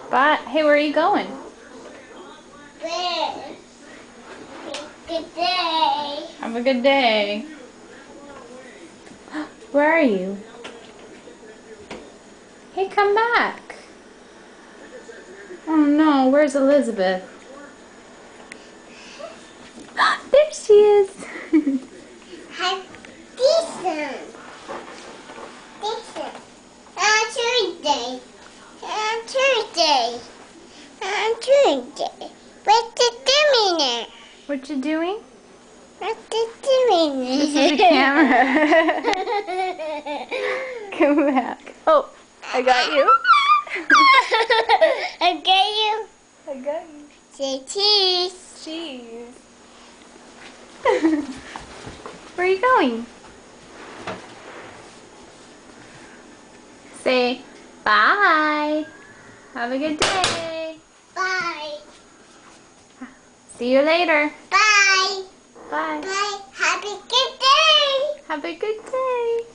Bye. Hey, where are you going? Where? Good day. Have a good day. Where are you? Hey, come back. Oh no, where's Elizabeth? There she is. Have decent. Decent. Tuesday. Tuesday. Tuesday. What's the doing there? What you doing? What's the doing there? This is the camera. Come back. Oh, I got you. I got you. I got you. Say cheese. Cheese. Where are you going? Say bye. Have a good day. Bye. See you later. Bye. Bye. Bye. Happy good day. Have a good day.